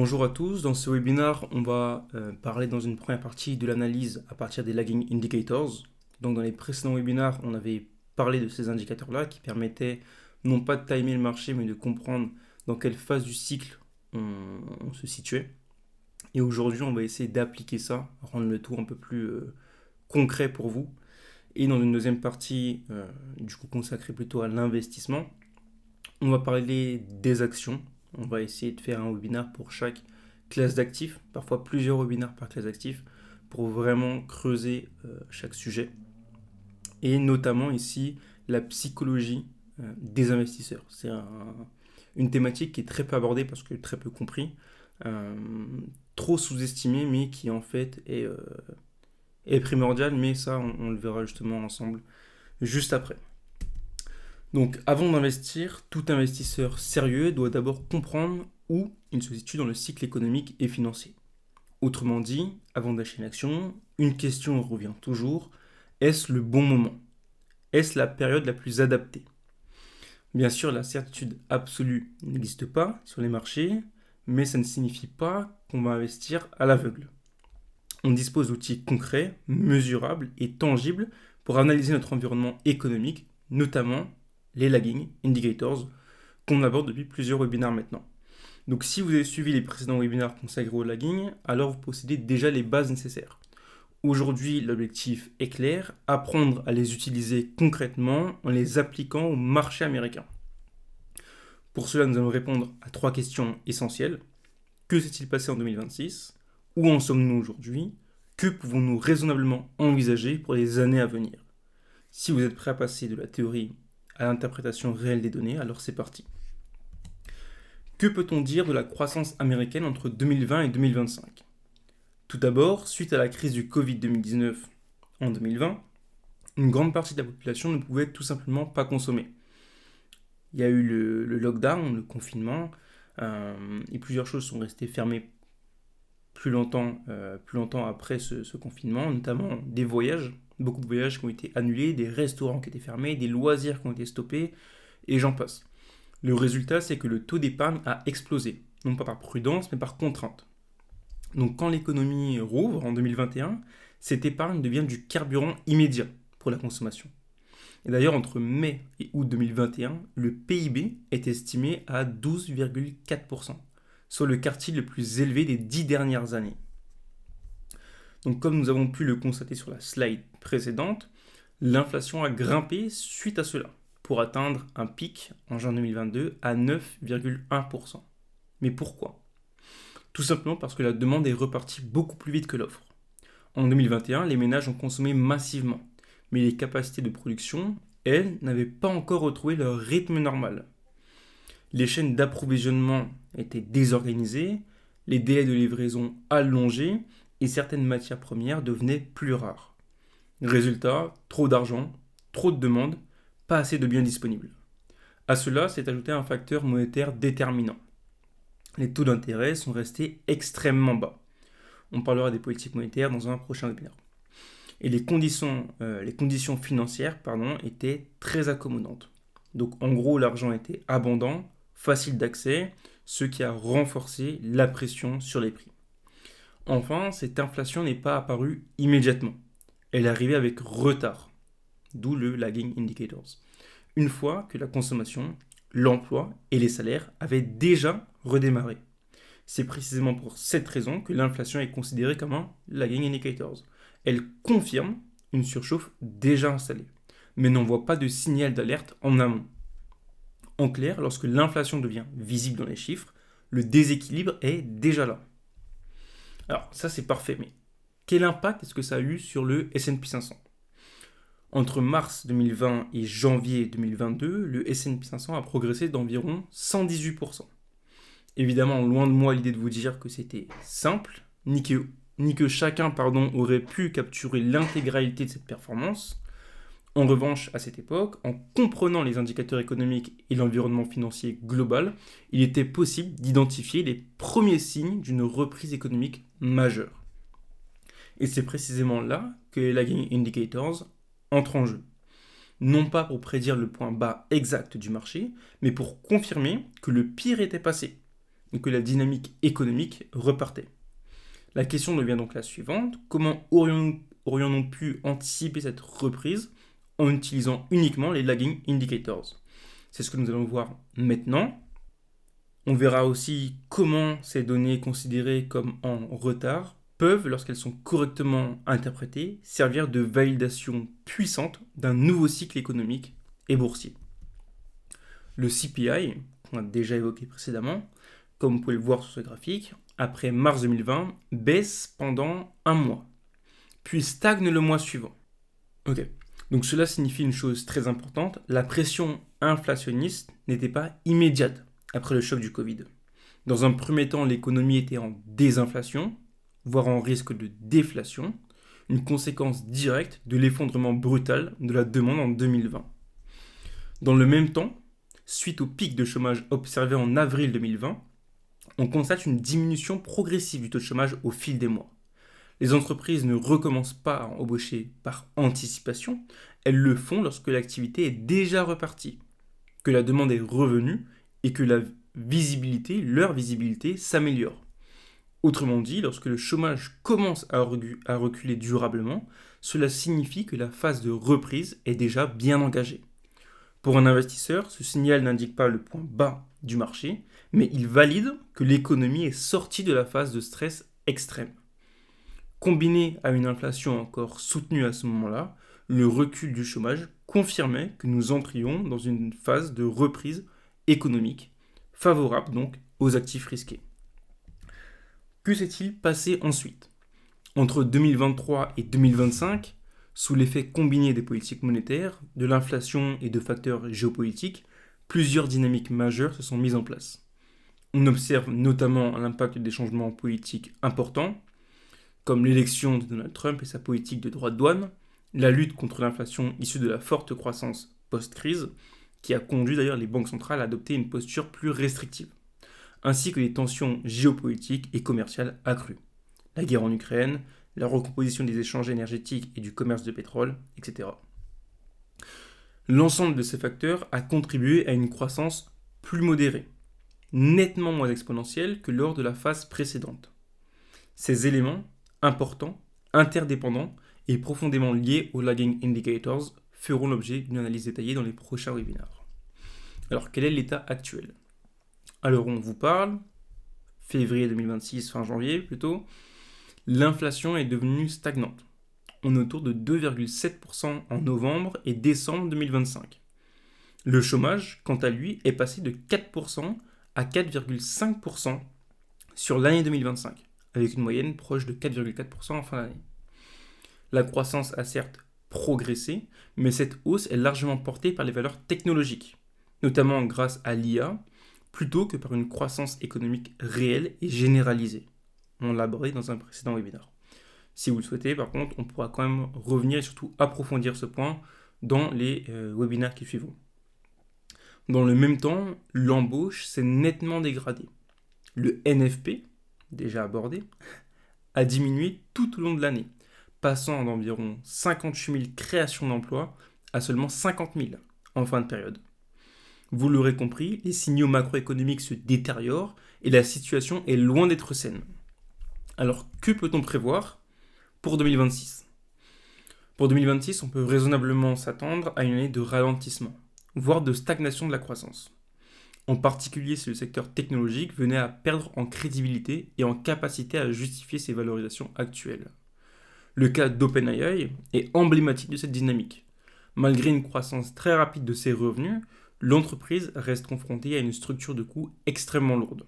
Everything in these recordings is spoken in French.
Bonjour à tous, dans ce webinaire on va parler dans une première partie de l'analyse à partir des lagging indicators. Donc dans les précédents webinaires on avait parlé de ces indicateurs là qui permettaient non pas de timer le marché mais de comprendre dans quelle phase du cycle on se situait. Et aujourd'hui on va essayer d'appliquer ça, rendre le tout un peu plus concret pour vous. Et dans une deuxième partie du coup consacrée plutôt à l'investissement, on va parler des actions. On va essayer de faire un webinaire pour chaque classe d'actifs, parfois plusieurs webinaires par classe d'actifs, pour vraiment creuser chaque sujet. Et notamment ici, la psychologie des investisseurs. C'est une thématique qui est très peu abordée parce que très peu compris, euh, trop sous-estimée, mais qui en fait est primordiale, mais ça on le verra justement ensemble juste après. Donc avant d'investir, tout investisseur sérieux doit d'abord comprendre où il se situe dans le cycle économique et financier. Autrement dit, avant d'acheter une action, une question revient toujours, est-ce le bon moment? Est-ce la période la plus adaptée? Bien sûr, la certitude absolue n'existe pas sur les marchés, mais ça ne signifie pas qu'on va investir à l'aveugle. On dispose d'outils concrets, mesurables et tangibles pour analyser notre environnement économique, notamment les lagging indicators qu'on aborde depuis plusieurs webinaires maintenant. Donc si vous avez suivi les précédents webinaires consacrés au lagging, alors vous possédez déjà les bases nécessaires. Aujourd'hui, l'objectif est clair, apprendre à les utiliser concrètement en les appliquant au marché américain. Pour cela, nous allons répondre à 3 questions essentielles. Que s'est-il passé en 2026? Où en sommes-nous aujourd'hui? Que pouvons-nous raisonnablement envisager pour les années à venir? Si vous êtes prêt à passer de la théorie à l'interprétation réelle des données, alors c'est parti. Que peut-on dire de la croissance américaine entre 2020 et 2025? Tout d'abord, suite à la crise du Covid 2019 en 2020, une grande partie de la population ne pouvait tout simplement pas consommer. Il y a eu le lockdown, le confinement, et plusieurs choses sont restées fermées plus longtemps après ce confinement, notamment des voyages, beaucoup de voyages qui ont été annulés, des restaurants qui étaient fermés, des loisirs qui ont été stoppés, et j'en passe. Le résultat, c'est que le taux d'épargne a explosé, non pas par prudence, mais par contrainte. Donc quand l'économie rouvre en 2021, cette épargne devient du carburant immédiat pour la consommation. Et d'ailleurs, entre mai et août 2021, le PIB est estimé à 12,4%, soit le quartile le plus élevé des 10 dernières années. Donc comme nous avons pu le constater sur la slide précédente, l'inflation a grimpé suite à cela, pour atteindre un pic en juin 2022 à 9,1%. Mais pourquoi? Tout simplement parce que la demande est repartie beaucoup plus vite que l'offre. En 2021, les ménages ont consommé massivement, mais les capacités de production, elles, n'avaient pas encore retrouvé leur rythme normal. Les chaînes d'approvisionnement étaient désorganisées, les délais de livraison allongés et certaines matières premières devenaient plus rares. Résultat, trop d'argent, trop de demandes, pas assez de biens disponibles. À cela s'est ajouté un facteur monétaire déterminant. Les taux d'intérêt sont restés extrêmement bas. On parlera des politiques monétaires dans un prochain webinaire. Et les conditions financières étaient très accommodantes. Donc en gros, l'argent était abondant, facile d'accès, ce qui a renforcé la pression sur les prix. Enfin, cette inflation n'est pas apparue immédiatement. Elle est arrivée avec retard, d'où le lagging indicators. Une fois que la consommation, l'emploi et les salaires avaient déjà redémarré. C'est précisément pour cette raison que l'inflation est considérée comme un lagging indicators. Elle confirme une surchauffe déjà installée, mais n'envoie pas de signal d'alerte en amont. En clair, lorsque l'inflation devient visible dans les chiffres, le déséquilibre est déjà là. Alors ça c'est parfait, mais quel impact est-ce que ça a eu sur le S&P 500? Entre mars 2020 et janvier 2022, le S&P 500 a progressé d'environ 118%. Évidemment, loin de moi l'idée de vous dire que c'était simple, ni que chacun aurait pu capturer l'intégralité de cette performance. En revanche, à cette époque, en comprenant les indicateurs économiques et l'environnement financier global, il était possible d'identifier les premiers signes d'une reprise économique majeure. Et c'est précisément là que les lagging indicators entrent en jeu. Non pas pour prédire le point bas exact du marché, mais pour confirmer que le pire était passé. et que la dynamique économique repartait. La question devient donc la suivante: comment aurions-nous pu anticiper cette reprise en utilisant uniquement les lagging indicators? C'est ce que nous allons voir maintenant. On verra aussi comment ces données considérées comme en retard peuvent, lorsqu'elles sont correctement interprétées, servir de validation puissante d'un nouveau cycle économique et boursier. Le CPI, qu'on a déjà évoqué précédemment, comme vous pouvez le voir sur ce graphique, après mars 2020, baisse pendant un mois, puis stagne le mois suivant. Ok, donc cela signifie une chose très importante: la pression inflationniste n'était pas immédiate après le choc du Covid. Dans un premier temps, l'économie était en désinflation, voire en risque de déflation, une conséquence directe de l'effondrement brutal de la demande en 2020. Dans le même temps, suite au pic de chômage observé en avril 2020, on constate une diminution progressive du taux de chômage au fil des mois. Les entreprises ne recommencent pas à embaucher par anticipation, elles le font lorsque l'activité est déjà repartie, que la demande est revenue et que leur visibilité s'améliore. Autrement dit, lorsque le chômage commence à reculer durablement, cela signifie que la phase de reprise est déjà bien engagée. Pour un investisseur, ce signal n'indique pas le point bas du marché, mais il valide que l'économie est sortie de la phase de stress extrême. Combiné à une inflation encore soutenue à ce moment-là, le recul du chômage confirmait que nous entrions dans une phase de reprise économique, favorable donc aux actifs risqués. Que s'est-il passé ensuite? Entre 2023 et 2025, sous l'effet combiné des politiques monétaires, de l'inflation et de facteurs géopolitiques, plusieurs dynamiques majeures se sont mises en place. On observe notamment l'impact des changements politiques importants, comme l'élection de Donald Trump et sa politique de droits de douane, la lutte contre l'inflation issue de la forte croissance post-crise, qui a conduit d'ailleurs les banques centrales à adopter une posture plus restrictive, ainsi que les tensions géopolitiques et commerciales accrues. La guerre en Ukraine, la recomposition des échanges énergétiques et du commerce de pétrole, etc. L'ensemble de ces facteurs a contribué à une croissance plus modérée, nettement moins exponentielle que lors de la phase précédente. Ces éléments, importants, interdépendants et profondément liés aux lagging indicators, feront l'objet d'une analyse détaillée dans les prochains webinaires. Alors, quel est l'état actuel? Alors, on vous parle, février 2026, fin janvier plutôt, l'inflation est devenue stagnante. On est autour de 2,7% en novembre et décembre 2025. Le chômage, quant à lui, est passé de 4% à 4,5% sur l'année 2025, avec une moyenne proche de 4,4% en fin d'année. La croissance a certes progressé, mais cette hausse est largement portée par les valeurs technologiques, notamment grâce à l'IA, plutôt que par une croissance économique réelle et généralisée. On l'a abordé dans un précédent webinaire. Si vous le souhaitez, par contre, on pourra quand même revenir et surtout approfondir ce point dans les webinaires qui suivront. Dans le même temps, l'embauche s'est nettement dégradée. Le NFP, déjà abordé, a diminué tout au long de l'année, passant d'environ 58 000 créations d'emplois à seulement 50 000 en fin de période. Vous l'aurez compris, les signaux macroéconomiques se détériorent et la situation est loin d'être saine. Alors, que peut-on prévoir pour 2026? Pour 2026, on peut raisonnablement s'attendre à une année de ralentissement, voire de stagnation de la croissance. En particulier si le secteur technologique venait à perdre en crédibilité et en capacité à justifier ses valorisations actuelles. Le cas d'OpenAI est emblématique de cette dynamique. Malgré une croissance très rapide de ses revenus, l'entreprise reste confrontée à une structure de coûts extrêmement lourde.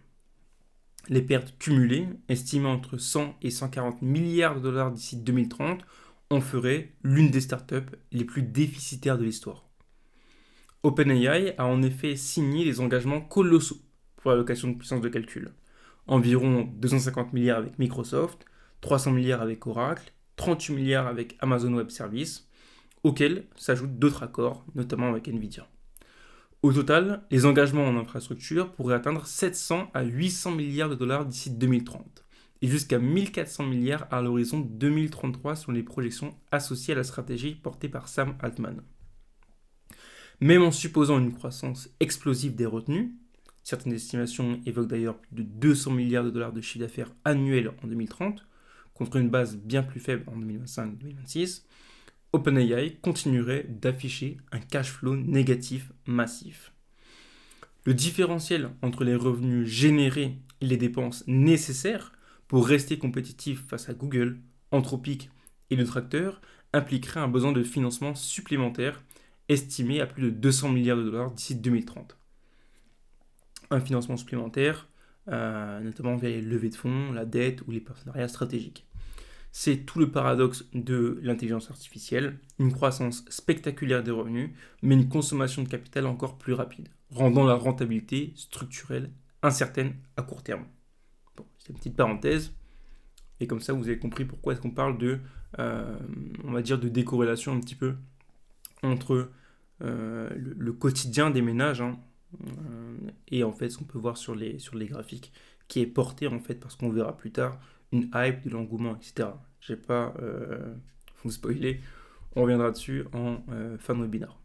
Les pertes cumulées, estimées entre 100 et 140 milliards de dollars d'ici 2030, en feraient l'une des startups les plus déficitaires de l'histoire. OpenAI a en effet signé des engagements colossaux pour l'allocation de puissance de calcul. Environ 250 milliards avec Microsoft, 300 milliards avec Oracle, 38 milliards avec Amazon Web Services, auxquels s'ajoutent d'autres accords, notamment avec Nvidia. Au total, les engagements en infrastructure pourraient atteindre 700 à 800 milliards de dollars d'ici 2030 et jusqu'à 1400 milliards à l'horizon 2033 selon les projections associées à la stratégie portée par Sam Altman. Même en supposant une croissance explosive des retenues, Certaines estimations évoquent d'ailleurs plus de 200 milliards de dollars de chiffre d'affaires annuel en 2030, contre une base bien plus faible en 2025-2026. OpenAI continuerait d'afficher un cash flow négatif massif. Le différentiel entre les revenus générés et les dépenses nécessaires pour rester compétitif face à Google, Anthropic et d'autres acteurs impliquerait un besoin de financement supplémentaire estimé à plus de 200 milliards de dollars d'ici 2030. Un financement supplémentaire, notamment via les levées de fonds, la dette ou les partenariats stratégiques. C'est tout le paradoxe de l'intelligence artificielle, une croissance spectaculaire des revenus, mais une consommation de capital encore plus rapide, rendant la rentabilité structurelle incertaine à court terme. Bon, c'est une petite parenthèse, et comme ça vous avez compris pourquoi est-ce qu'on parle de, on va dire, de décorrélation un petit peu entre le quotidien des ménages, et en fait ce qu'on peut voir sur les graphiques, qui est porté en fait parce qu'on verra plus tard une hype, de l'engouement, etc. Je vais pas vous spoiler, on reviendra dessus en fin de webinaire.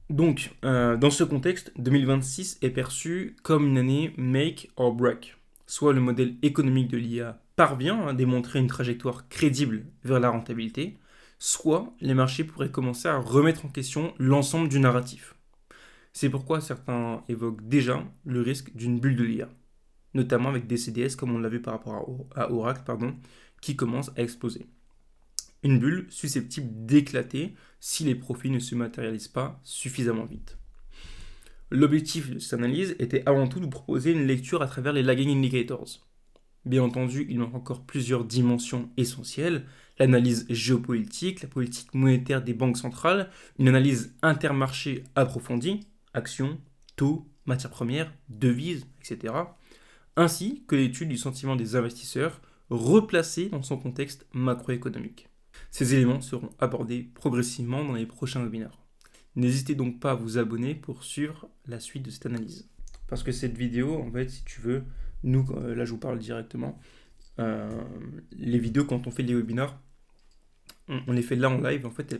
Donc, dans ce contexte, 2026 est perçu comme une année make or break. Soit le modèle économique de l'IA parvient à démontrer une trajectoire crédible vers la rentabilité, soit les marchés pourraient commencer à remettre en question l'ensemble du narratif. C'est pourquoi certains évoquent déjà le risque d'une bulle de l'IA, notamment avec des CDS comme on l'a vu par rapport à Oracle, qui commence à exploser. Une bulle susceptible d'éclater si les profits ne se matérialisent pas suffisamment vite. L'objectif de cette analyse était avant tout de vous proposer une lecture à travers les lagging indicators. Bien entendu, il manque encore plusieurs dimensions essentielles, l'analyse géopolitique, la politique monétaire des banques centrales, une analyse intermarché approfondie, actions, taux, matières premières, devises, etc., ainsi que l'étude du sentiment des investisseurs replacé dans son contexte macroéconomique. Ces éléments seront abordés progressivement dans les prochains webinaires. N'hésitez donc pas à vous abonner pour suivre la suite de cette analyse. Parce que cette vidéo, en fait, si tu veux, nous, là je vous parle directement, les vidéos quand on fait les webinaires, on les fait là en live, en fait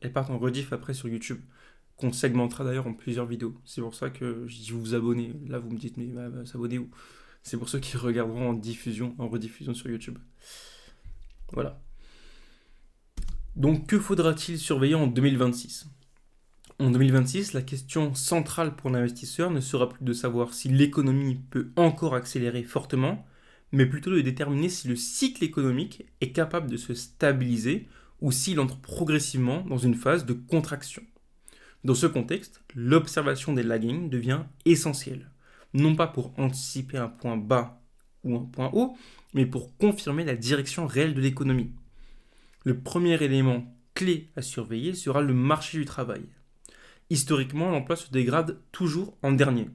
elles partent en rediff après sur YouTube, qu'on segmentera d'ailleurs en plusieurs vidéos. C'est pour ça que je dis vous abonner. Là vous me dites mais s'abonner où? C'est pour ceux qui regarderont en rediffusion sur YouTube. Voilà. Donc que faudra-t-il surveiller en 2026 ? En 2026, la question centrale pour l'investisseur ne sera plus de savoir si l'économie peut encore accélérer fortement, mais plutôt de déterminer si le cycle économique est capable de se stabiliser ou s'il entre progressivement dans une phase de contraction. Dans ce contexte, l'observation des laggings devient essentielle, non pas pour anticiper un point bas ou un point haut, mais pour confirmer la direction réelle de l'économie. Le premier élément clé à surveiller sera le marché du travail. Historiquement, l'emploi se dégrade toujours en dernier.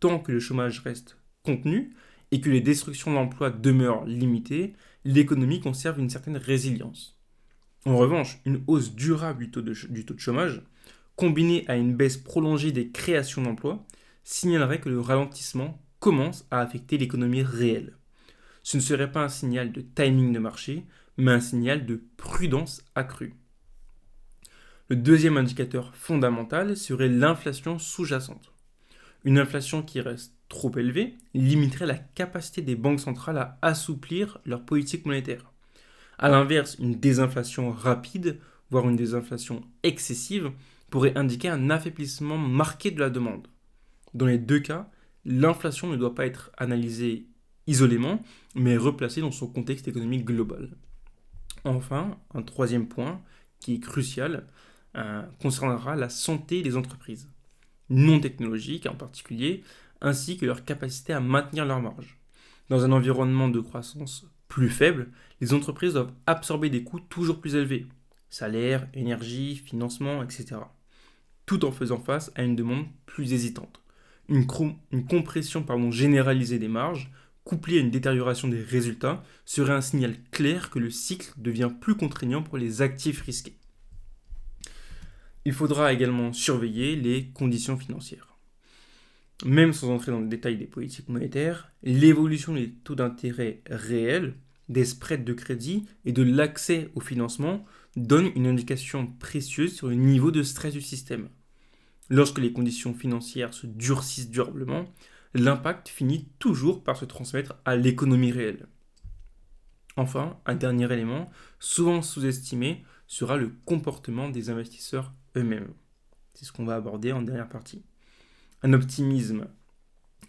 Tant que le chômage reste contenu et que les destructions d'emplois demeurent limitées, l'économie conserve une certaine résilience. En revanche, une hausse durable du taux de chômage, combinée à une baisse prolongée des créations d'emplois, signalerait que le ralentissement commence à affecter l'économie réelle. Ce ne serait pas un signal de timing de marché, mais un signal de prudence accrue. Le deuxième indicateur fondamental serait l'inflation sous-jacente. Une inflation qui reste trop élevée limiterait la capacité des banques centrales à assouplir leur politique monétaire. A l'inverse, une désinflation rapide, voire une désinflation excessive, pourrait indiquer un affaiblissement marqué de la demande. Dans les deux cas, l'inflation ne doit pas être analysée isolément, mais replacée dans son contexte économique global. Enfin, un troisième point qui est crucial concernera la santé des entreprises, non technologiques en particulier, ainsi que leur capacité à maintenir leurs marges. Dans un environnement de croissance plus faible, les entreprises doivent absorber des coûts toujours plus élevés, salaires, énergie, financement, etc., tout en faisant face à une demande plus hésitante. Une compression généralisée des marges, couplée à une détérioration des résultats, serait un signal clair que le cycle devient plus contraignant pour les actifs risqués. Il faudra également surveiller les conditions financières. Même sans entrer dans le détail des politiques monétaires, l'évolution des taux d'intérêt réels, des spreads de crédit et de l'accès au financement donne une indication précieuse sur le niveau de stress du système. Lorsque les conditions financières se durcissent durablement, l'impact finit toujours par se transmettre à l'économie réelle. Enfin, un dernier élément, souvent sous-estimé, sera le comportement des investisseurs eux-mêmes. C'est ce qu'on va aborder en dernière partie. Un optimisme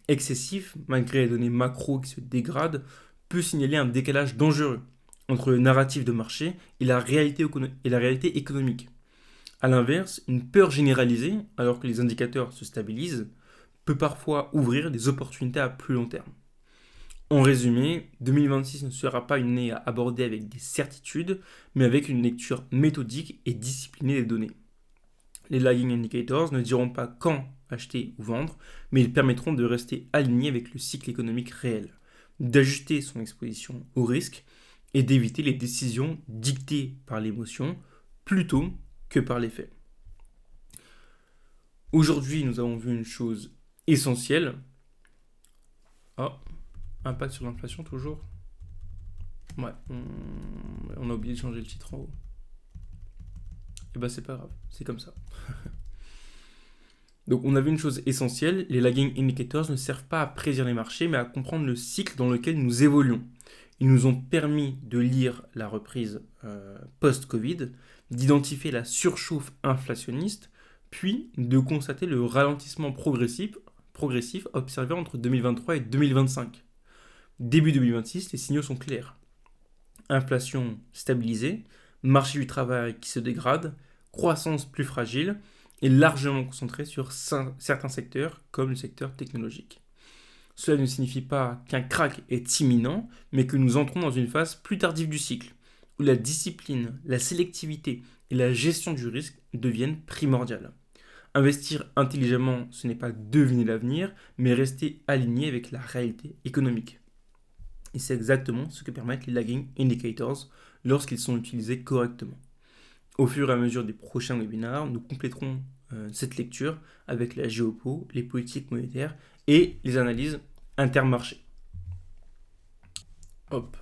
excessif, malgré les données macro qui se dégradent, peut signaler un décalage dangereux entre le narratif de marché et la réalité économique. A l'inverse, une peur généralisée, alors que les indicateurs se stabilisent, peut parfois ouvrir des opportunités à plus long terme. En résumé, 2026 ne sera pas une année à aborder avec des certitudes, mais avec une lecture méthodique et disciplinée des données. Les lagging indicators ne diront pas quand acheter ou vendre, mais ils permettront de rester alignés avec le cycle économique réel, d'ajuster son exposition au risque et d'éviter les décisions dictées par l'émotion plutôt que par les faits. Aujourd'hui, nous avons vu une chose essentielle. Oh, impact sur l'inflation toujours. Ouais, on a oublié de changer le titre en haut. Et bah c'est pas grave, c'est comme ça. Donc on a vu une chose essentielle, les lagging indicators ne servent pas à prédire les marchés, mais à comprendre le cycle dans lequel nous évoluons. Ils nous ont permis de lire la reprise post-Covid, d'identifier la surchauffe inflationniste, puis de constater le ralentissement progressif observé entre 2023 et 2025. Début 2026, les signaux sont clairs. Inflation stabilisée, marché du travail qui se dégrade, croissance plus fragile et largement concentrée sur certains secteurs comme le secteur technologique. Cela ne signifie pas qu'un crack est imminent, mais que nous entrons dans une phase plus tardive du cycle, où la discipline, la sélectivité et la gestion du risque deviennent primordiales. Investir intelligemment, ce n'est pas deviner l'avenir, mais rester aligné avec la réalité économique. Et c'est exactement ce que permettent les lagging indicators lorsqu'ils sont utilisés correctement. Au fur et à mesure des prochains webinaires, nous compléterons cette lecture avec la géopo, les politiques monétaires et les analyses intermarchés. Hop.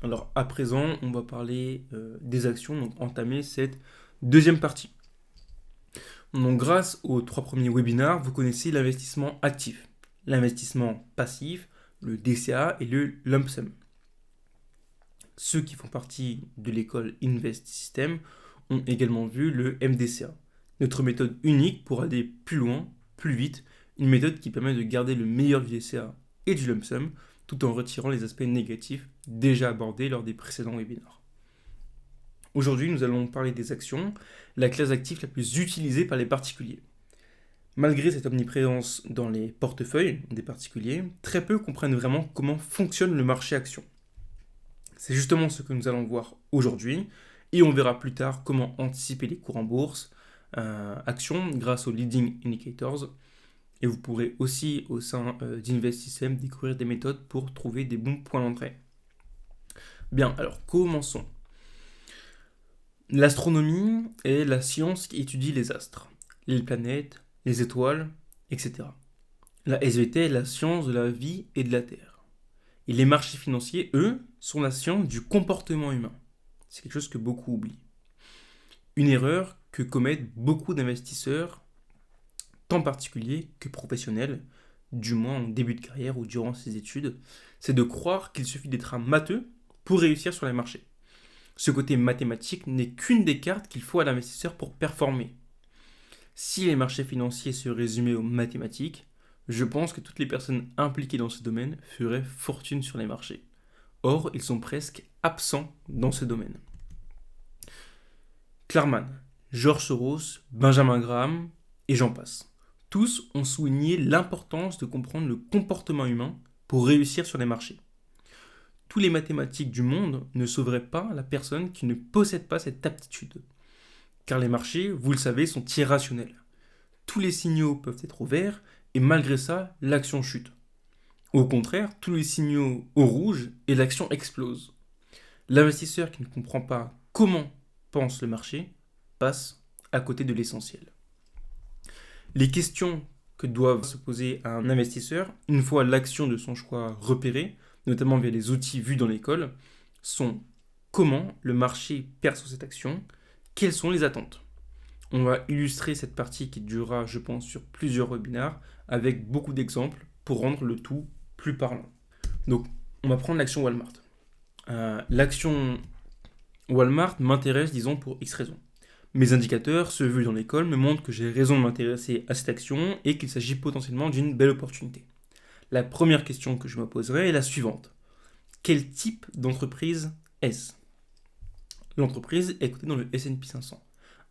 Alors à présent, on va parler des actions, donc entamer cette deuxième partie. Donc grâce aux 3 premiers webinaires, vous connaissez l'investissement actif, l'investissement passif, le DCA et le lump sum. Ceux qui font partie de l'école Invest System ont également vu le MDCA, notre méthode unique pour aller plus loin, plus vite, une méthode qui permet de garder le meilleur du DCA et du lump sum tout en retirant les aspects négatifs déjà abordés lors des précédents webinaires. Aujourd'hui, nous allons parler des actions, la classe d'actifs la plus utilisée par les particuliers. Malgré cette omniprésence dans les portefeuilles des particuliers, très peu comprennent vraiment comment fonctionne le marché action. C'est justement ce que nous allons voir aujourd'hui, et on verra plus tard comment anticiper les cours en bourse, actions grâce aux leading indicators. Et vous pourrez aussi, au sein d'Invest System, découvrir des méthodes pour trouver des bons points d'entrée. Bien, alors commençons. L'astronomie est la science qui étudie les astres, les planètes, les étoiles, etc. La SVT est la science de la vie et de la Terre. Et les marchés financiers, eux, sont la science du comportement humain. C'est quelque chose que beaucoup oublient. Une erreur que commettent beaucoup d'investisseurs, tant particuliers que professionnels, du moins en début de carrière ou durant ses études, c'est de croire qu'il suffit d'être un matheux pour réussir sur les marchés. Ce côté mathématique n'est qu'une des cartes qu'il faut à l'investisseur pour performer. Si les marchés financiers se résumaient aux mathématiques, je pense que toutes les personnes impliquées dans ce domaine feraient fortune sur les marchés. Or, ils sont presque absents dans ce domaine. Klarman, George Soros, Benjamin Graham, et j'en passe. Tous ont souligné l'importance de comprendre le comportement humain pour réussir sur les marchés. Tous les mathématiques du monde ne sauveraient pas la personne qui ne possède pas cette aptitude. Car les marchés, vous le savez, sont irrationnels. Tous les signaux peuvent être au vert et malgré ça, l'action chute. Au contraire, tous les signaux au rouge et l'action explose. L'investisseur qui ne comprend pas comment pense le marché passe à côté de l'essentiel. Les questions que doivent se poser à un investisseur, une fois l'action de son choix repérée, notamment via les outils vus dans l'école, sont comment le marché perçoit cette action, quelles sont les attentes? On va illustrer cette partie qui durera, je pense, sur plusieurs webinaires avec beaucoup d'exemples pour rendre le tout plus parlant. Donc, on va prendre l'action Walmart. L'action Walmart m'intéresse, disons, pour X raisons. Mes indicateurs, ceux vus dans l'école, me montrent que j'ai raison de m'intéresser à cette action et qu'il s'agit potentiellement d'une belle opportunité. La première question que je me poserai est la suivante. Quel type d'entreprise est-ce? L'entreprise est cotée dans le S&P 500,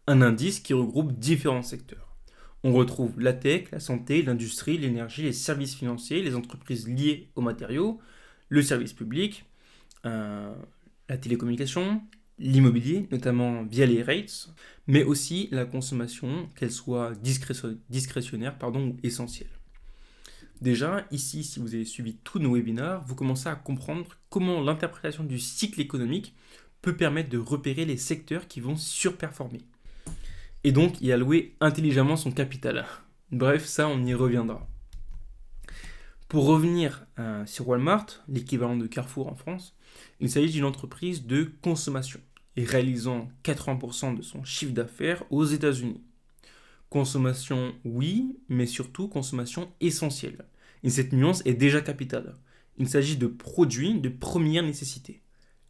un indice qui regroupe différents secteurs. On retrouve la tech, la santé, l'industrie, l'énergie, les services financiers, les entreprises liées aux matériaux, le service public, la télécommunication, l'immobilier, notamment via les rates, mais aussi la consommation, qu'elle soit discrétionnaire ou essentielle. Déjà, ici, si vous avez suivi tous nos webinaires, vous commencez à comprendre comment l'interprétation du cycle économique peut permettre de repérer les secteurs qui vont surperformer. Et donc y allouer intelligemment son capital. Bref, ça, on y reviendra. Pour revenir sur Walmart, l'équivalent de Carrefour en France, il s'agit d'une entreprise de consommation et réalisant 80% de son chiffre d'affaires aux États-Unis. Consommation, oui, mais surtout consommation essentielle. Et cette nuance est déjà capitale. Il s'agit de produits de première nécessité.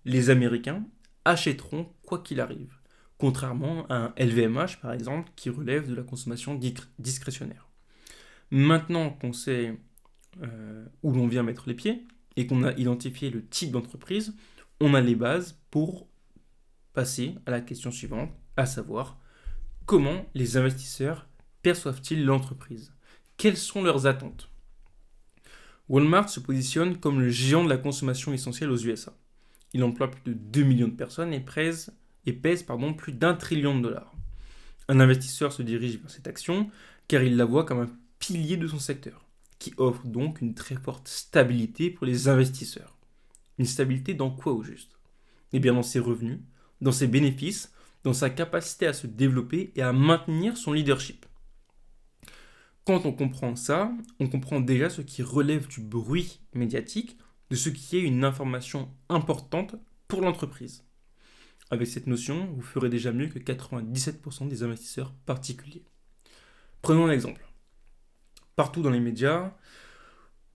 Les Américains achèteront quoi qu'il arrive, contrairement à un LVMH par exemple qui relève de la consommation discrétionnaire. Maintenant qu'on sait où l'on vient mettre les pieds et qu'on a identifié le type d'entreprise, on a les bases pour passer à la question suivante, à savoir comment les investisseurs perçoivent-ils l'entreprise? Quelles sont leurs attentes? Walmart se positionne comme le géant de la consommation essentielle aux USA. Il emploie plus de 2 millions de personnes et pèse plus d'1 trillion de dollars. Un investisseur se dirige vers cette action car il la voit comme un pilier de son secteur, qui offre donc une très forte stabilité pour les investisseurs. Une stabilité dans quoi au juste? Eh bien dans ses revenus, dans ses bénéfices, dans sa capacité à se développer et à maintenir son leadership. Quand on comprend ça, on comprend déjà ce qui relève du bruit médiatique, de ce qui est une information importante pour l'entreprise. Avec cette notion, vous ferez déjà mieux que 97% des investisseurs particuliers. Prenons un exemple. Partout dans les médias,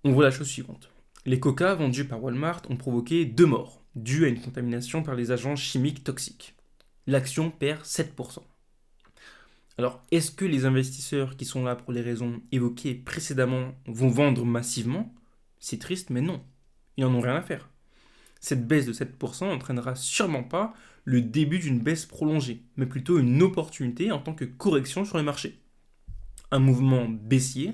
on voit la chose suivante. Les coca vendus par Walmart ont provoqué 2 morts, dues à une contamination par les agents chimiques toxiques. L'action perd 7%. Alors, est-ce que les investisseurs qui sont là pour les raisons évoquées précédemment vont vendre massivement? C'est triste, mais non. Ils n'en ont rien à faire. Cette baisse de 7% n'entraînera sûrement pas le début d'une baisse prolongée, mais plutôt une opportunité en tant que correction sur les marchés. Un mouvement baissier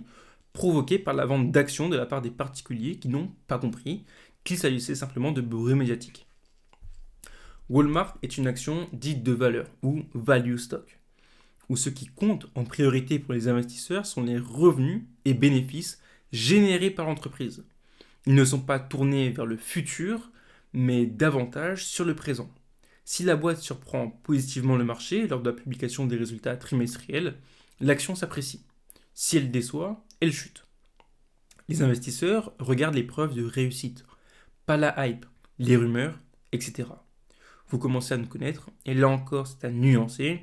provoqué par la vente d'actions de la part des particuliers qui n'ont pas compris qu'il s'agissait simplement de bruit médiatique. Walmart est une action dite de valeur ou value stock, où ce qui compte en priorité pour les investisseurs sont les revenus et bénéfices générés par l'entreprise. Ils ne sont pas tournés vers le futur, mais davantage sur le présent. Si la boîte surprend positivement le marché lors de la publication des résultats trimestriels, l'action s'apprécie. Si elle déçoit, elle chute. Les investisseurs regardent les preuves de réussite, pas la hype, les rumeurs, etc. Vous commencez à nous connaître, et là encore c'est à nuancer,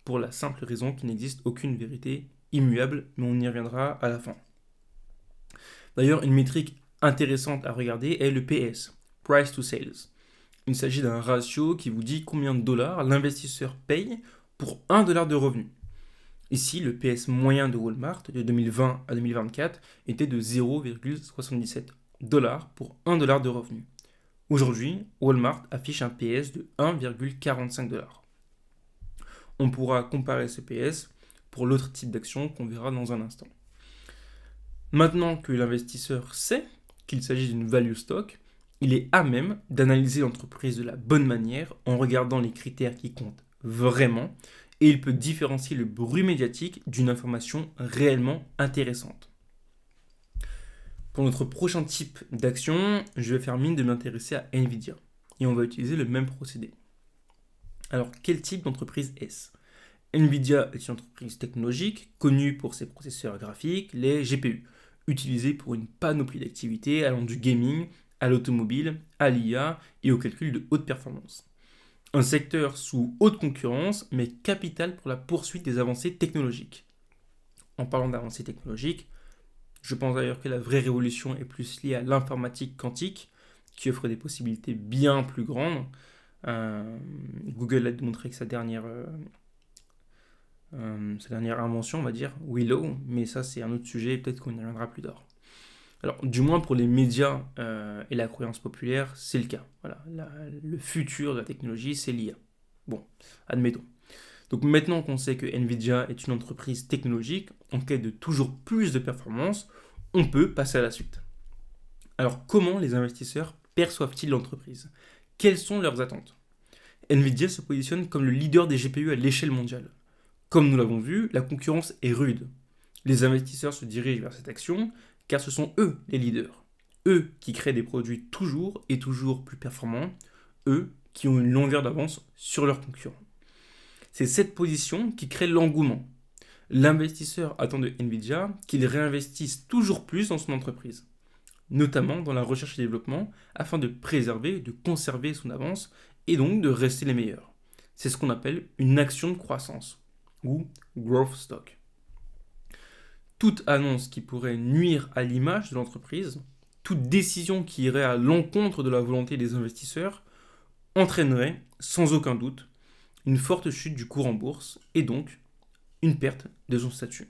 pour la simple raison qu'il n'existe aucune vérité immuable, mais on y reviendra à la fin. D'ailleurs, une métrique intéressante à regarder est le PS, Price to Sales. Il s'agit d'un ratio qui vous dit combien de dollars l'investisseur paye pour 1 dollar de revenu. Ici, le PS moyen de Walmart de 2020 à 2024 était de 0,77 dollars pour 1 dollar de revenu. Aujourd'hui, Walmart affiche un PS de 1,45 dollars. On pourra comparer ce PS pour l'autre type d'action qu'on verra dans un instant. Maintenant que l'investisseur sait qu'il s'agit d'une value stock, il est à même d'analyser l'entreprise de la bonne manière en regardant les critères qui comptent vraiment et il peut différencier le bruit médiatique d'une information réellement intéressante. Pour notre prochain type d'action, je vais faire mine de m'intéresser à Nvidia et on va utiliser le même procédé. Alors, quel type d'entreprise est-ce? Nvidia est une entreprise technologique connue pour ses processeurs graphiques, les GPU, utilisés pour une panoplie d'activités allant du gaming à l'automobile, à l'IA et au calcul de haute performance. Un secteur sous haute concurrence, mais capital pour la poursuite des avancées technologiques. En parlant d'avancées technologiques, je pense d'ailleurs que la vraie révolution est plus liée à l'informatique quantique, qui offre des possibilités bien plus grandes. Google a démontré que sa dernière invention, on va dire, Willow, mais ça c'est un autre sujet, peut-être qu'on y reviendra plus tard. Alors, du moins pour les médias et la croyance populaire, c'est le cas. Voilà, le futur de la technologie, c'est l'IA. Bon, admettons. Donc maintenant qu'on sait que Nvidia est une entreprise technologique en quête de toujours plus de performance, on peut passer à la suite. Alors comment les investisseurs perçoivent-ils l'entreprise? Quelles sont leurs attentes? Nvidia se positionne comme le leader des GPU à l'échelle mondiale. Comme nous l'avons vu, la concurrence est rude. Les investisseurs se dirigent vers cette action car ce sont eux les leaders. Eux qui créent des produits toujours et toujours plus performants. Eux qui ont une longueur d'avance sur leurs concurrents. C'est cette position qui crée l'engouement. L'investisseur attend de Nvidia qu'il réinvestisse toujours plus dans son entreprise, notamment dans la recherche et développement, afin de préserver, de conserver son avance et donc de rester les meilleurs. C'est ce qu'on appelle une action de croissance, ou growth stock. Toute annonce qui pourrait nuire à l'image de l'entreprise, toute décision qui irait à l'encontre de la volonté des investisseurs, entraînerait, sans aucun doute, une forte chute du cours en bourse et donc une perte de son statut.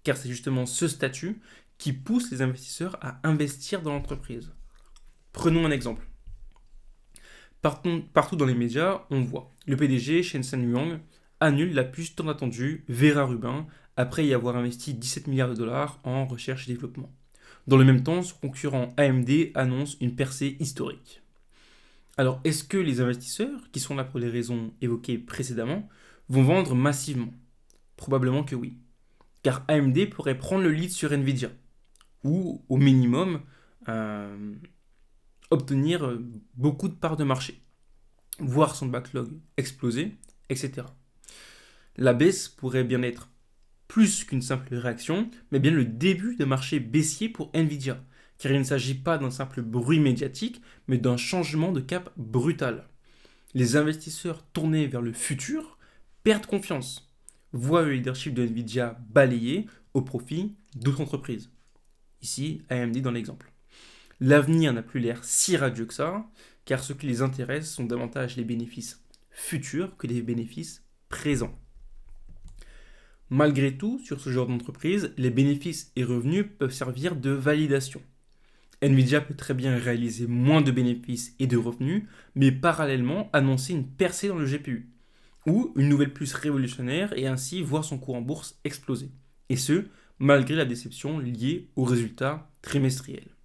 Car c'est justement ce statut qui pousse les investisseurs à investir dans l'entreprise. Prenons un exemple. Partout dans les médias, on voit le PDG, Jensen Huang, annule la puce tant attendue Vera Rubin après y avoir investi 17 milliards de dollars en recherche et développement. Dans le même temps, son concurrent AMD annonce une percée historique. Alors, est-ce que les investisseurs, qui sont là pour les raisons évoquées précédemment, vont vendre massivement? Probablement que oui. Car AMD pourrait prendre le lead sur Nvidia, ou au minimum obtenir beaucoup de parts de marché, voir son backlog exploser, etc. La baisse pourrait bien être plus qu'une simple réaction, mais bien le début d'un marché baissier pour Nvidia, car il ne s'agit pas d'un simple bruit médiatique, mais d'un changement de cap brutal. Les investisseurs tournés vers le futur perdent confiance, voient le leadership de Nvidia balayé au profit d'autres entreprises. Ici, AMD dans l'exemple. L'avenir n'a plus l'air si radieux que ça, car ce qui les intéresse sont davantage les bénéfices futurs que les bénéfices présents. Malgré tout, sur ce genre d'entreprise, les bénéfices et revenus peuvent servir de validation. Nvidia peut très bien réaliser moins de bénéfices et de revenus, mais parallèlement annoncer une percée dans le GPU, ou une nouvelle puce révolutionnaire et ainsi voir son cours en bourse exploser. Et ce, malgré la déception liée aux résultats trimestriels.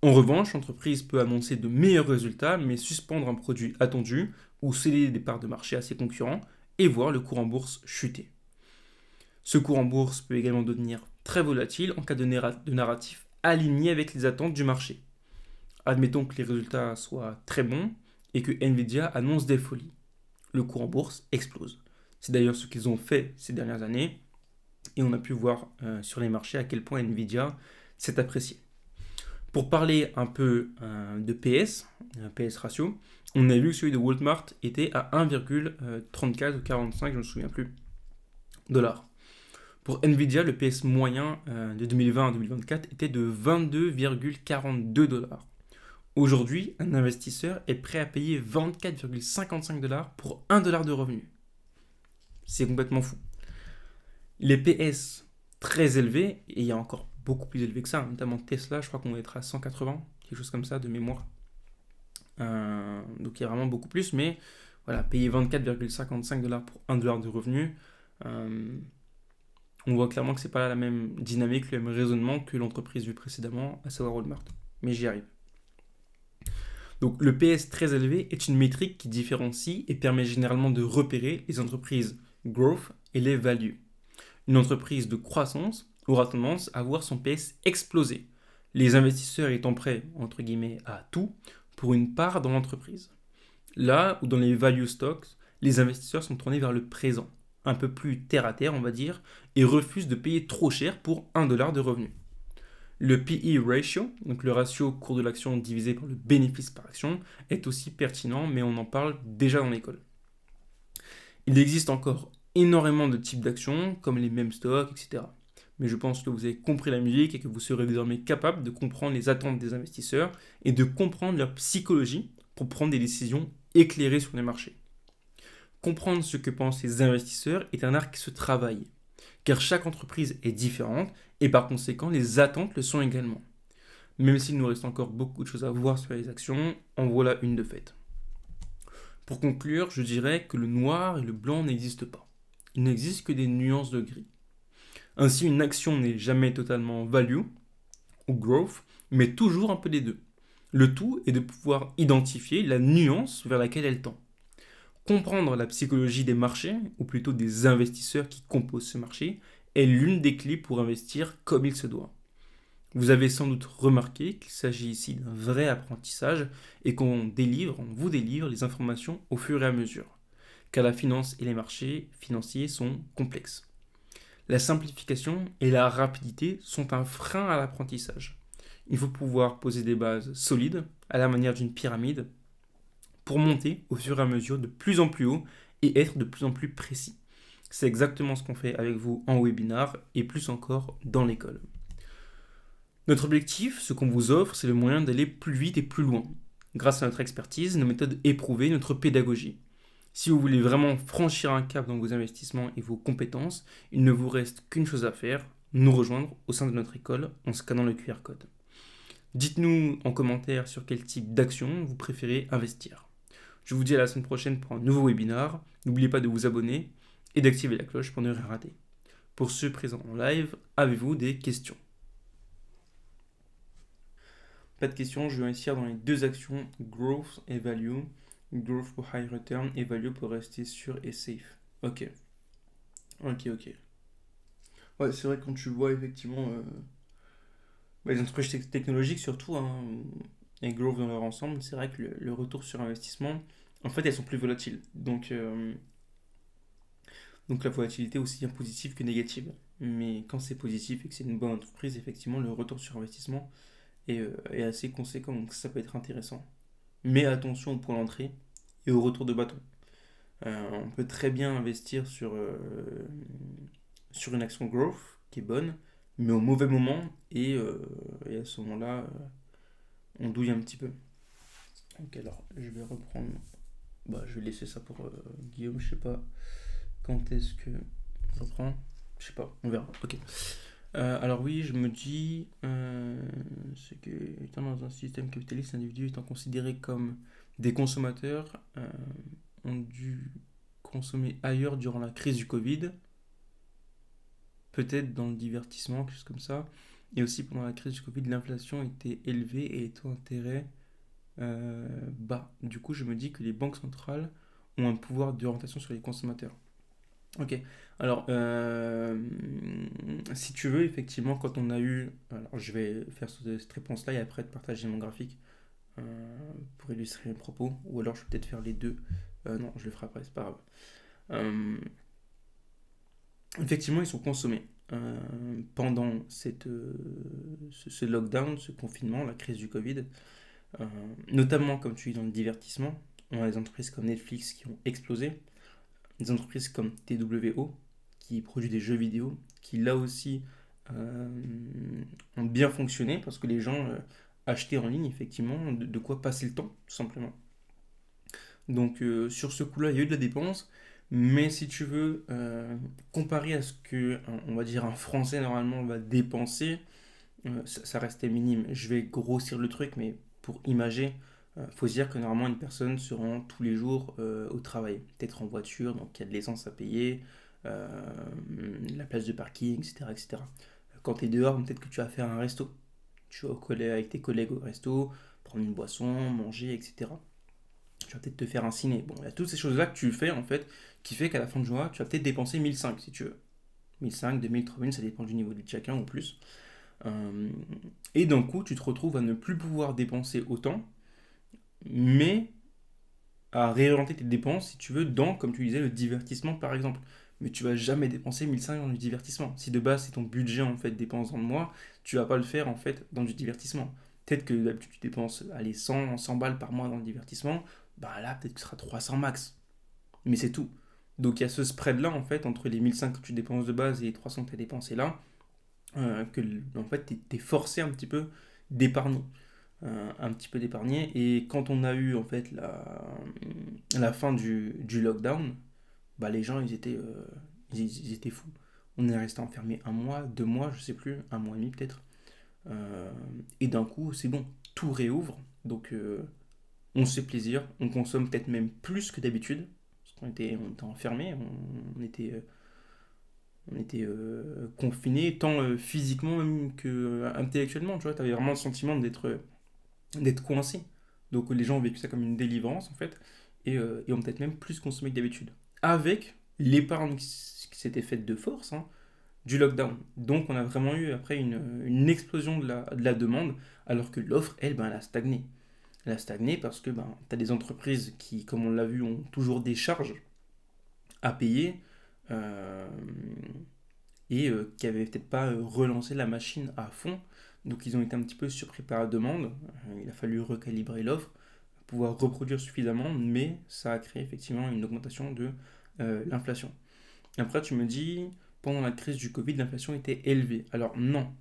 En revanche, l'entreprise peut annoncer de meilleurs résultats, mais suspendre un produit attendu ou céder des parts de marché à ses concurrents et voir le cours en bourse chuter. Ce cours en bourse peut également devenir très volatile en cas de narratif aligné avec les attentes du marché. Admettons que les résultats soient très bons et que Nvidia annonce des folies. Le cours en bourse explose. C'est d'ailleurs ce qu'ils ont fait ces dernières années et on a pu voir sur les marchés à quel point Nvidia s'est apprécié. Pour parler un peu de PS ratio, on a vu que celui de Walmart était à 1,34 ou 45, je ne me souviens plus, dollars. Pour Nvidia, le PS moyen de 2020 à 2024 était de 22,42 dollars. Aujourd'hui, un investisseur est prêt à payer 24,55 dollars pour 1 dollar de revenu. C'est complètement fou. Les PS très élevés, et il y a encore beaucoup plus élevé que ça, notamment Tesla, je crois qu'on va être à 180, quelque chose comme ça de mémoire. Donc il y a vraiment beaucoup plus, mais voilà, payer 24,55 dollars pour 1 dollar de revenu, on voit clairement que c'est pas la même dynamique, le même raisonnement que l'entreprise vue précédemment, à savoir Walmart. Mais j'y arrive. Donc le PS très élevé est une métrique qui différencie et permet généralement de repérer les entreprises growth et les value. Une entreprise de croissance aura tendance à voir son PS exploser, les investisseurs étant prêts, entre guillemets, à tout pour une part dans l'entreprise. Là où dans les value stocks, les investisseurs sont tournés vers le présent, un peu plus terre à terre on va dire, et refusent de payer trop cher pour 1 dollar de revenu. Le PE ratio, donc le ratio cours de l'action divisé par le bénéfice par action, est aussi pertinent, mais on en parle déjà dans l'école. Il existe encore énormément de types d'actions, comme les mêmes stocks, etc. Mais je pense que vous avez compris la musique et que vous serez désormais capable de comprendre les attentes des investisseurs et de comprendre leur psychologie pour prendre des décisions éclairées sur les marchés. Comprendre ce que pensent les investisseurs est un art qui se travaille, car chaque entreprise est différente et par conséquent les attentes le sont également. Même s'il nous reste encore beaucoup de choses à voir sur les actions, en voilà une de faite. Pour conclure, je dirais que le noir et le blanc n'existent pas. Il n'existe que des nuances de gris. Ainsi, une action n'est jamais totalement value ou growth, mais toujours un peu des deux. Le tout est de pouvoir identifier la nuance vers laquelle elle tend. Comprendre la psychologie des marchés, ou plutôt des investisseurs qui composent ce marché, est l'une des clés pour investir comme il se doit. Vous avez sans doute remarqué qu'il s'agit ici d'un vrai apprentissage et on vous délivre les informations au fur et à mesure, car la finance et les marchés financiers sont complexes. La simplification et la rapidité sont un frein à l'apprentissage. Il faut pouvoir poser des bases solides, à la manière d'une pyramide, pour monter au fur et à mesure de plus en plus haut et être de plus en plus précis. C'est exactement ce qu'on fait avec vous en webinar et plus encore dans l'école. Notre objectif, ce qu'on vous offre, c'est le moyen d'aller plus vite et plus loin, grâce à notre expertise, nos méthodes éprouvées, notre pédagogie. Si vous voulez vraiment franchir un cap dans vos investissements et vos compétences, il ne vous reste qu'une chose à faire, nous rejoindre au sein de notre école en scannant le QR code. Dites-nous en commentaire sur quel type d'action vous préférez investir. Je vous dis à la semaine prochaine pour un nouveau webinar. N'oubliez pas de vous abonner et d'activer la cloche pour ne rien rater. Pour ceux présents en live, avez-vous des questions? Pas de questions, je vais investir dans les deux actions, Growth et Value. Growth pour high return et Value pour rester sûr et safe. Ok. Ok. Ouais, c'est vrai quand tu vois effectivement les entreprises technologiques surtout, hein, et Growth dans leur ensemble, c'est vrai que le retour sur investissement, en fait, elles sont plus volatiles. Donc la volatilité est aussi bien positive que négative. Mais quand c'est positif et que c'est une bonne entreprise, effectivement, le retour sur investissement est assez conséquent, donc ça peut être intéressant. Mais attention au point d'entrée et au retour de bâton. On peut très bien investir sur une action growth qui est bonne, mais au mauvais moment, et à ce moment-là, on douille un petit peu. Donc alors, je vais reprendre. Bah, je vais laisser ça pour Guillaume, je sais pas quand est-ce que je reprends. Je sais pas, on verra. Ok. Alors oui, je me dis, c'est que étant dans un système capitaliste, l'individu étant considéré comme des consommateurs, ont dû consommer ailleurs durant la crise du Covid, peut-être dans le divertissement, quelque chose comme ça. Et aussi pendant la crise du Covid, l'inflation était élevée et les taux d'intérêt bas. Du coup, je me dis que les banques centrales ont un pouvoir d'orientation sur les consommateurs. Ok, alors si tu veux, effectivement, quand on a eu. Alors, je vais faire cette réponse-là et après te partager mon graphique pour illustrer mes propos, ou alors je vais peut-être faire les deux. Non, je le ferai après, c'est pas grave. Euh, Effectivement, ils sont consommés pendant ce lockdown, ce confinement, la crise du Covid, euh, notamment comme tu dis dans le divertissement. On a des entreprises comme Netflix qui ont explosé, des entreprises comme TWO qui produit des jeux vidéo, qui là aussi euh, ont bien fonctionné parce que les gens achetaient en ligne effectivement de quoi passer le temps, tout simplement. Donc sur ce coup-là, il y a eu de la dépense, mais si tu veux comparer à ce que, on va dire, un Français normalement va dépenser, ça restait minime. Je vais grossir le truc, mais pour imager, faut se dire que normalement une personne se rend tous les jours au travail, peut-être en voiture, donc il y a de l'essence à payer, euh, la place de parking, etc. etc. Quand tu es dehors, peut-être que tu vas faire un resto. Tu vas avec tes collègues au resto, prendre une boisson, manger, etc. Tu vas peut-être te faire un ciné. Bon, il y a toutes ces choses-là que tu fais en fait, qui fait qu'à la fin du mois, tu vas peut-être dépenser 1005 si tu veux. 1005, 2000, 3000, ça dépend du niveau de chacun ou plus. Euh, et d'un coup, tu te retrouves à ne plus pouvoir dépenser autant, mais à réorienter tes dépenses, si tu veux, dans, comme tu disais, le divertissement par exemple. mais tu vas jamais dépenser 1500 dans du divertissement. Si de base c'est ton budget en fait dépense dans le mois, tu vas pas le faire en fait dans du divertissement. Peut-être que d'habitude tu dépenses allez, 100 balles par mois dans le divertissement, bah là peut-être que ce sera 300 max. Mais c'est tout. Donc il y a ce spread-là, en fait, entre les 1500 que tu dépenses de base et les 300 que tu as dépensé là, que en fait, tu es forcé un petit peu d'épargner. Un petit peu d'épargner. Et quand on a eu, en fait, la fin du lockdown, bah, les gens, ils étaient fous. On est resté enfermé un mois, 2 mois, je sais plus, un mois et demi peut-être. Euh, et d'un coup, c'est bon, tout réouvre. Donc, on se fait plaisir, on consomme peut-être même plus que d'habitude. Parce qu'on était enfermés, on était confinés, tant physiquement même que intellectuellement. Tu vois, tu avais vraiment le sentiment d'être coincé. Donc les gens ont vécu ça comme une délivrance en fait, et ont peut-être même plus consommé que d'habitude. Avec l'épargne qui s'était faite de force, hein, du lockdown. Donc on a vraiment eu après une explosion de la demande, alors que l'offre, elle, ben, elle a stagné. Elle a stagné parce que ben, tu as des entreprises qui, comme on l'a vu, ont toujours des charges à payer, euh, et qui n'avaient peut-être pas relancé la machine à fond. Donc ils ont été un petit peu surpris par la demande. Il a fallu recalibrer l'offre, pouvoir reproduire suffisamment, mais ça a créé effectivement une augmentation de l'inflation. Après, tu me dis, pendant la crise du Covid, l'inflation était élevée. Alors non.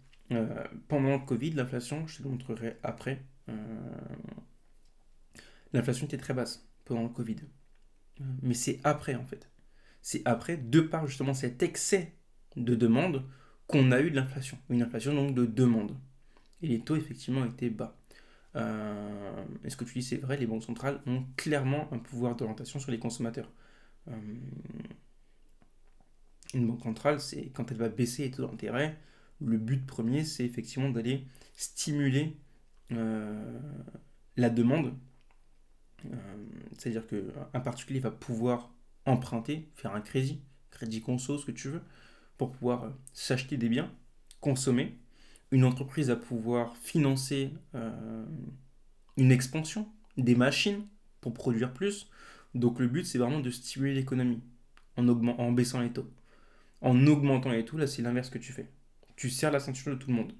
Pendant le Covid, l'inflation, je te le montrerai après, l'inflation était très basse pendant le Covid. Mais c'est après, en fait. C'est après, de par justement cet excès de demande, qu'on a eu de l'inflation. Une inflation donc de demande. Et les taux, effectivement, étaient bas. Est-ce que tu dis c'est vrai, les banques centrales ont clairement un pouvoir d'orientation sur les consommateurs. Euh, une banque centrale, c'est quand elle va baisser les taux d'intérêt, le but premier, c'est effectivement d'aller stimuler euh, la demande. Euh, C'est-à-dire qu'un particulier va pouvoir emprunter, faire un crédit conso, ce que tu veux, pour pouvoir s'acheter des biens, consommer. Une entreprise va pouvoir financer une expansion, des machines pour produire plus. Donc le but, c'est vraiment de stimuler l'économie en baissant les taux. En augmentant les taux, là, c'est l'inverse que tu fais. Tu serres la ceinture de tout le monde.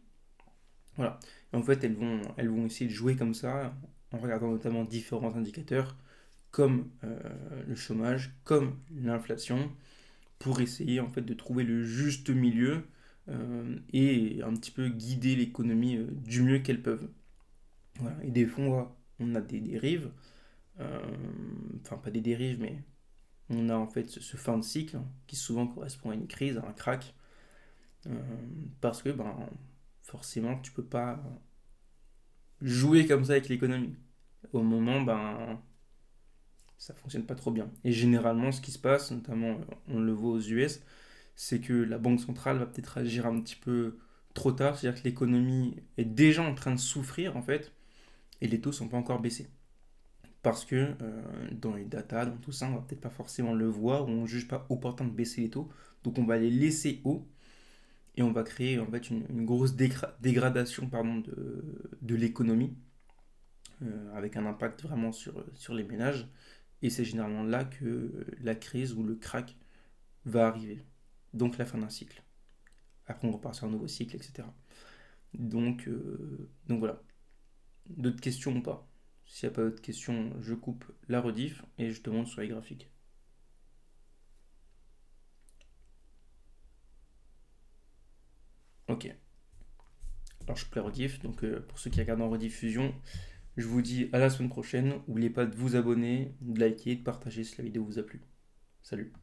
Voilà. Et en fait, elles vont essayer de jouer comme ça, en regardant notamment différents indicateurs, comme le chômage, comme l'inflation, pour essayer en fait de trouver le juste milieu, et un petit peu guider l'économie du mieux qu'elles peuvent. Voilà. Et des fois, on a des dérives, euh, enfin pas des dérives, mais on a en fait ce fin de cycle, hein, qui souvent correspond à une crise, à un crack, euh, parce que ben, forcément tu peux pas jouer comme ça avec l'économie. Au moment, ben, ça fonctionne pas trop bien. Et généralement, ce qui se passe, notamment on le voit aux US, c'est que la banque centrale va peut-être agir un petit peu trop tard, c'est-à-dire que l'économie est déjà en train de souffrir en fait, et les taux sont pas encore baissés. Parce que dans les datas, dans tout ça, on va peut-être pas forcément le voir, ou on juge pas opportun de baisser les taux, donc on va les laisser hauts, et on va créer en fait une grosse dégradation, pardon, de l'économie, avec un impact vraiment sur les ménages, et c'est généralement là que la crise ou le crack va arriver, donc la fin d'un cycle. Après on repart sur un nouveau cycle, etc. Donc voilà. D'autres questions ou pas? S'il n'y a pas d'autres questions, je coupe la rediff et je te montre sur les graphiques. Ok, alors je coupe la rediff. Donc pour ceux qui regardent en rediffusion, je vous dis à la semaine prochaine. N'oubliez pas de vous abonner, de liker, de partager si la vidéo vous a plu. Salut.